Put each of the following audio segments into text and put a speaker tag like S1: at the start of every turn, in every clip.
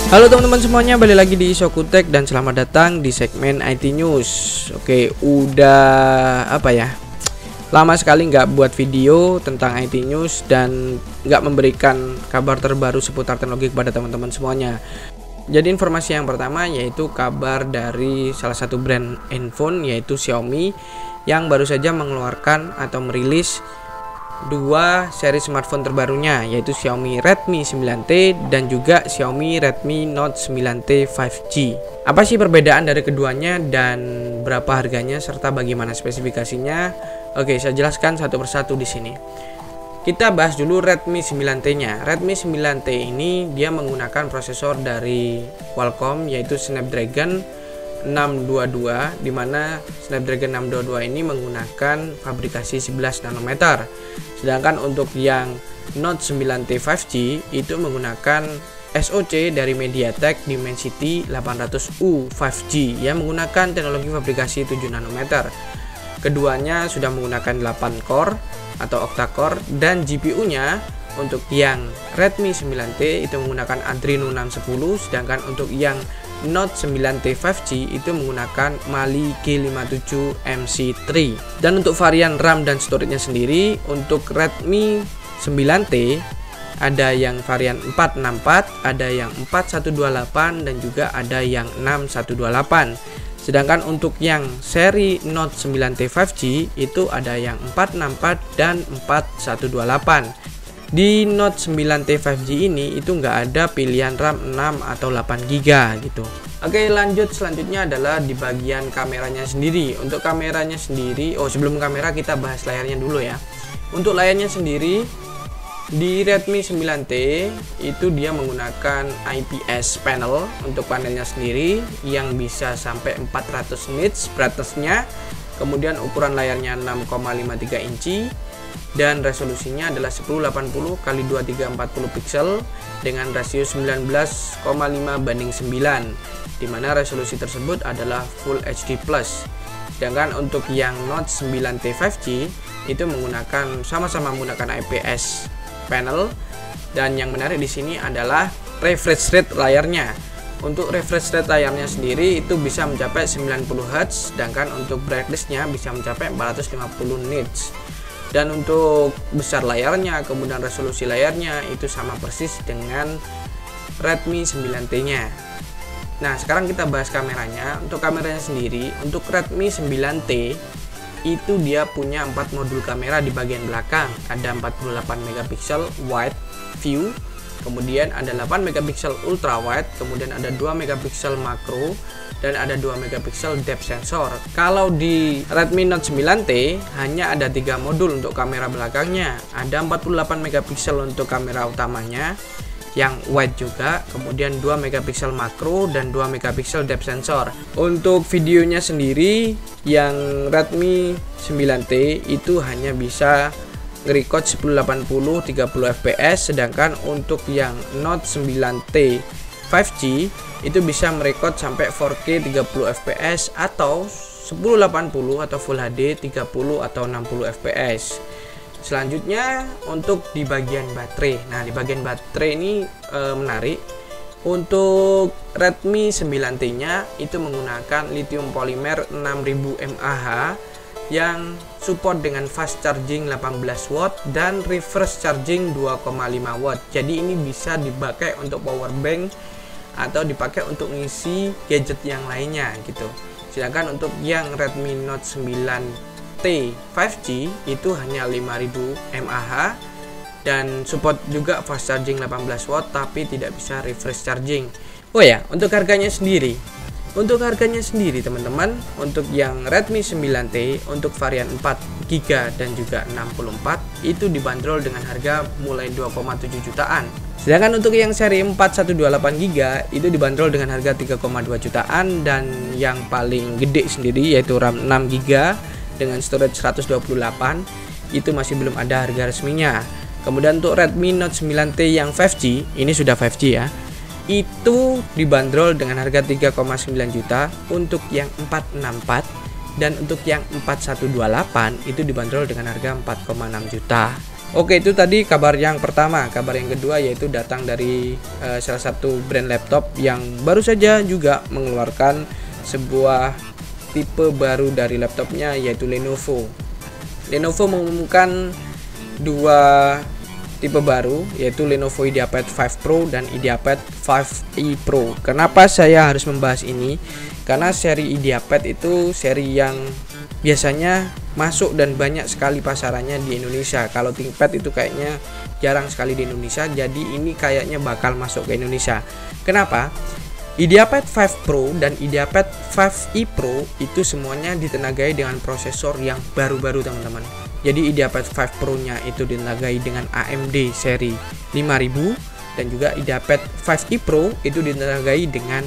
S1: Halo teman-teman semuanya, balik lagi di Shokutek dan selamat datang di segmen IT News. Oke, udah lama sekali nggak buat video tentang IT News dan nggak memberikan kabar terbaru seputar teknologi kepada teman-teman semuanya. Jadi informasi yang pertama yaitu kabar dari salah satu brand handphone yaitu Xiaomi yang baru saja mengeluarkan atau merilis dua seri smartphone terbarunya yaitu Xiaomi Redmi 9T dan juga Xiaomi Redmi Note 9T 5G. Apa sih perbedaan dari keduanya dan berapa harganya serta bagaimana spesifikasinya? Oke, saya jelaskan satu persatu di sini. Kita bahas dulu Redmi 9T-nya. Redmi 9T ini dia menggunakan prosesor dari Qualcomm yaitu Snapdragon 622, di mana Snapdragon 622 ini menggunakan fabrikasi 11 nanometer. Sedangkan untuk yang Note 9T 5G itu menggunakan SoC dari MediaTek Dimensity 800U 5G yang menggunakan teknologi fabrikasi 7 nanometer. Keduanya sudah menggunakan 8 core atau octa-core dan GPU-nya untuk yang Redmi 9T itu menggunakan Adreno 610, sedangkan untuk yang Note 9T 5G itu menggunakan Mali G57 MC3. Dan untuk varian RAM dan storage-nya sendiri, untuk Redmi 9T ada yang varian 464, ada yang 4128 dan juga ada yang 6128. Sedangkan untuk yang seri Note 9T 5G itu ada yang 464 dan 4128. Di Note 9T 5G ini itu nggak ada pilihan RAM 6 atau 8GB gitu. Oke, lanjut selanjutnya adalah di bagian kameranya sendiri. Untuk kameranya sendiri, sebelum kamera kita bahas layarnya dulu ya. Untuk layarnya sendiri di Redmi 9T itu dia menggunakan IPS panel untuk panelnya sendiri yang bisa sampai 400 nits brightness-nya. Kemudian ukuran layarnya 6,53 inci. Dan resolusinya adalah 1080 x 2340 pixel dengan rasio 19,5 banding 9, dimana resolusi tersebut adalah Full HD+. Sedangkan untuk yang Note 9T 5G itu sama-sama menggunakan IPS panel, dan yang menarik di sini adalah refresh rate layarnya. Untuk refresh rate layarnya sendiri itu bisa mencapai 90 Hz, sedangkan untuk brightness-nya bisa mencapai 450 nits. Dan untuk besar layarnya, kemudian resolusi layarnya itu sama persis dengan Redmi 9T-nya. Nah, sekarang kita bahas kameranya. Untuk kameranya sendiri, untuk Redmi 9T itu dia punya 4 modul kamera di bagian belakang. Ada 48 megapiksel wide view, kemudian ada 8 megapiksel ultra wide, kemudian ada 2 megapiksel makro, dan ada 2 megapiksel depth sensor. Kalau di Redmi Note 9T hanya ada 3 modul untuk kamera belakangnya. Ada 48 megapiksel untuk kamera utamanya yang wide juga, kemudian 2 megapiksel makro dan 2 megapiksel depth sensor. Untuk videonya sendiri yang Redmi 9T itu hanya bisa nge-record 1080 30 fps, sedangkan untuk yang Note 9T 5G itu bisa merekod sampai 4K 30 fps atau 1080 atau Full HD 30 atau 60 fps. Selanjutnya untuk di bagian baterai. Nah, di bagian baterai ini menarik. Untuk Redmi 9T-nya itu menggunakan lithium polymer 6000 mAh yang support dengan fast charging 18 watt dan reverse charging 2,5 watt. Jadi ini bisa dipakai untuk power bank atau dipakai untuk ngisi gadget yang lainnya gitu. Sedangkan untuk yang Redmi Note 9T 5G itu hanya 5000 mAh dan support juga fast charging 18 watt tapi tidak bisa reverse charging. Oh ya, untuk harganya sendiri. Untuk harganya sendiri teman-teman, untuk yang Redmi 9T untuk varian 4GB dan juga 64 itu dibanderol dengan harga mulai 2,7 jutaan. Sedangkan untuk yang seri 4128GB itu dibanderol dengan harga 3,2 jutaan, dan yang paling gede sendiri yaitu RAM 6GB dengan storage 128 itu masih belum ada harga resminya. Kemudian untuk Redmi Note 9T yang 5G, ini sudah 5G ya, itu dibanderol dengan harga 3,9 juta untuk yang 464, dan untuk yang 4128 itu dibanderol dengan harga 4,6 juta. Oke, itu tadi kabar yang pertama. Kabar yang kedua yaitu datang dari salah satu brand laptop yang baru saja juga mengeluarkan sebuah tipe baru dari laptopnya, yaitu Lenovo. Lenovo mengumumkan dua tipe baru, yaitu Lenovo IdeaPad 5 Pro dan IdeaPad 5e Pro. Kenapa saya harus membahas ini? Karena seri IdeaPad itu seri yang biasanya masuk dan banyak sekali pasarannya di Indonesia. Kalau ThinkPad itu kayaknya jarang sekali di Indonesia, jadi ini kayaknya bakal masuk ke Indonesia. Kenapa? IdeaPad 5 Pro dan IdeaPad 5e Pro itu semuanya ditenagai dengan prosesor yang baru-baru, teman-teman. Jadi IdeaPad 5 Pro nya itu ditenagai dengan AMD seri 5000 dan juga IdeaPad 5e Pro itu ditenagai dengan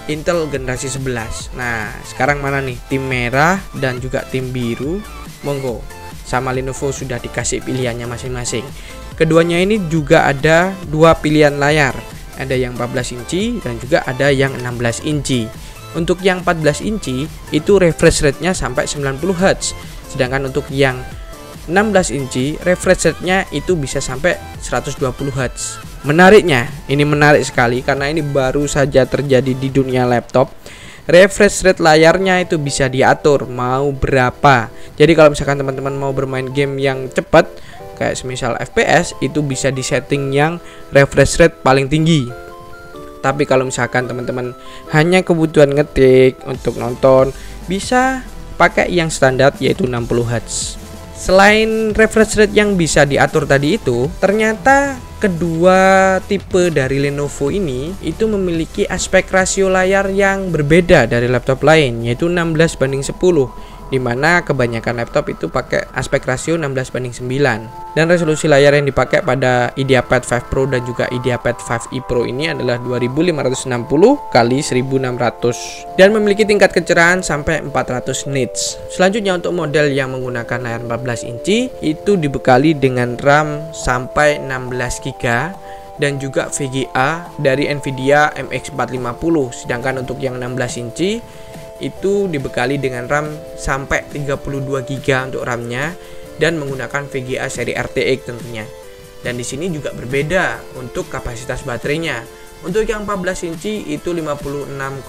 S1: Intel generasi 11. Nah, sekarang mana nih tim merah dan juga tim biru? Monggo, sama Lenovo sudah dikasih pilihannya masing-masing. Keduanya ini juga ada dua pilihan layar. Ada yang 14 inci dan juga ada yang 16 inci. Untuk yang 14 inci itu refresh rate-nya sampai 90 Hz. Sedangkan untuk yang 16 inci refresh rate-nya itu bisa sampai 120 Hz. Menariknya, ini menarik sekali karena ini baru saja terjadi di dunia laptop. Refresh rate layarnya itu bisa diatur mau berapa. Jadi kalau misalkan teman-teman mau bermain game yang cepat kayak semisal FPS, itu bisa disetting yang refresh rate paling tinggi. Tapi kalau misalkan teman-teman hanya kebutuhan ngetik untuk nonton, bisa pakai yang standar yaitu 60 Hz. Selain refresh rate yang bisa diatur tadi itu, ternyata kedua tipe dari Lenovo ini itu memiliki aspek rasio layar yang berbeda dari laptop lain, yaitu 16:10, dimana kebanyakan laptop itu pakai aspek rasio 16:9. Dan resolusi layar yang dipakai pada IdeaPad 5 Pro dan juga IdeaPad 5e Pro ini adalah 2560 x 1600 dan memiliki tingkat kecerahan sampai 400 nits. Selanjutnya untuk model yang menggunakan layar 14 inci itu dibekali dengan RAM sampai 16 GB dan juga VGA dari Nvidia MX 450. Sedangkan untuk yang 16 inci itu dibekali dengan RAM sampai 32 GB untuk RAM-nya dan menggunakan VGA seri RTX tentunya. Dan di sini juga berbeda untuk kapasitas baterainya. Untuk yang 14 inci itu 56,5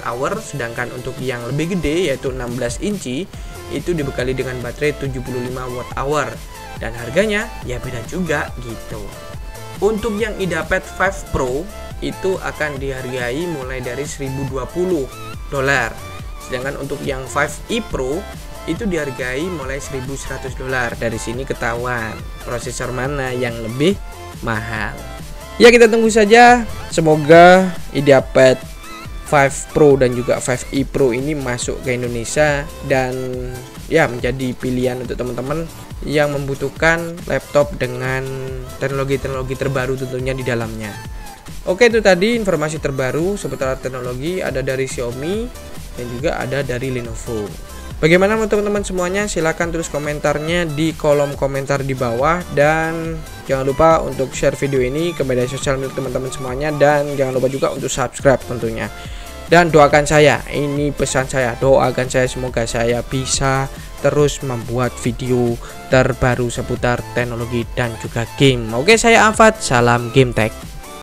S1: Wh, sedangkan untuk yang lebih gede yaitu 16 inci itu dibekali dengan baterai 75 Wh dan harganya ya beda juga gitu. Untuk yang IdeaPad 5 Pro itu akan dihargai mulai dari $1020. Sedangkan untuk yang 5e Pro itu dihargai mulai $1100. Dari sini ketahuan prosesor mana yang lebih mahal. Ya, kita tunggu saja. Semoga IdeaPad 5 Pro dan juga 5e Pro ini masuk ke Indonesia dan ya menjadi pilihan untuk teman-teman yang membutuhkan laptop dengan teknologi-teknologi terbaru tentunya di dalamnya. Oke, itu tadi informasi terbaru seputar teknologi, ada dari Xiaomi dan juga ada dari Lenovo. Bagaimana menurut teman-teman semuanya? Silahkan tulis komentarnya di kolom komentar di bawah. Dan jangan lupa untuk share video ini ke media sosial milik teman-teman semuanya. Dan jangan lupa juga untuk subscribe tentunya. Dan doakan saya, ini pesan saya, doakan saya semoga saya bisa terus membuat video terbaru seputar teknologi dan juga game. Oke, saya Afat, salam Game Tech.